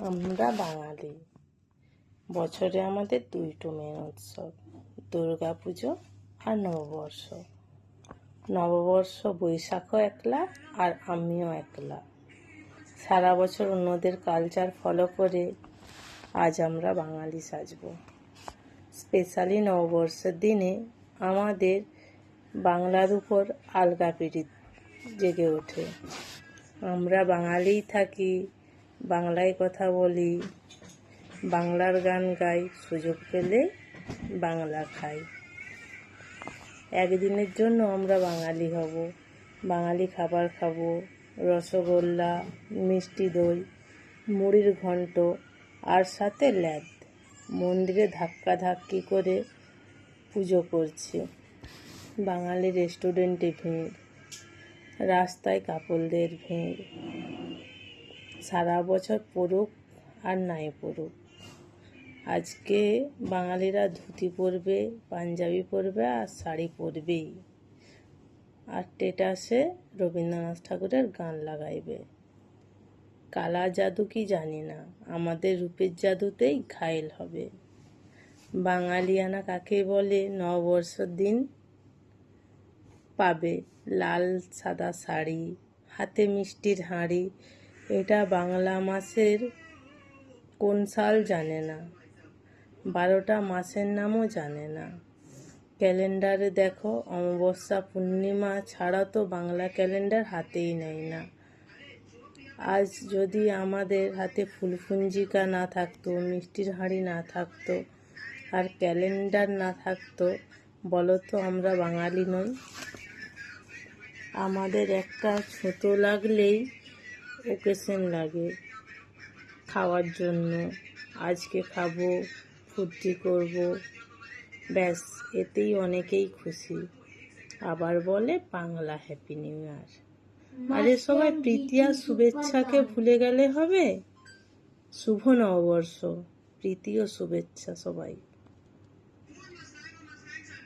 আমরা বাঙালি, বছরে আমাদের দুইটো মেন উৎসব, দুর্গা পুজো আর নববর্ষ। নববর্ষ বৈশাখও একলা আর আমিও একলা। সারা বছর অন্যদের কালচার ফলো করে আজ আমরা বাঙালি সাজব। স্পেশালি নববর্ষের দিনে আমাদের বাংলার উপর আলগা পীড়িত জেগে ওঠে। আমরা বাঙালিই থাকি, বাংলায় কথা বলি, বাংলার গান গাই, সুযোগ পেলে বাংলা খাই। একদিনের জন্য আমরা বাঙালি হব, বাঙালি খাবার খাবো, রসগোল্লা, মিষ্টি দই, মুড়ির ঘন্ট আর সাথে ল্যাদ। মন্দিরে ধাক্কাধাক্কি করে পুজো করছি, বাঙালি রেস্টুরেন্টে ভিড়, রাস্তায় কাপলদের ভিড়। সারা বছর পড়ুক আর নাই পড়ুক, আজকে বাঙালিরা ধুতি পরবে, পাঞ্জাবি পরবে আর শাড়ি পরবেই, আর স্ট্যাটাসে রবীন্দ্রনাথ ঠাকুরের গান লাগাইবে। কালা জাদু কি জানি না, আমাদের রূপের জাদুতেই ঘায়েল হবে। বাঙালিয়ানা কাকে বলে? নববর্ষের দিন পাবে লাল সাদা শাড়ি, হাতে মিষ্টির হাঁড়ি। এটা বাংলা মাসের কোন সাল জানে না, 12টা মাসের নামও জানে না। ক্যালেন্ডারে দেখো, অমাবস্যা পূর্ণিমা ছাড়া তো বাংলা ক্যালেন্ডার হাতেই নেয় না। আজ যদি আমাদের হাতে ফুলফুঞ্জিকা না থাকতো, মিষ্টির হাঁড়ি না থাকতো আর ক্যালেন্ডার না থাকতো, বলো তো আমরা বাঙালি নই? আমাদের একটা ছোট লাগলেই ওকেশন লাগে খাওয়ার জন্য। আজকে খাবো, ফুর্তি করব, ব্যাস এতেই অনেকেই খুশি। আবার বলে বাংলা হ্যাপি নিউ ইয়ার। আরে সবাই প্রীতি আর শুভেচ্ছাকে ভুলে গেলে হবে? শুভ নববর্ষ, প্রীতি ও শুভেচ্ছা সবাই।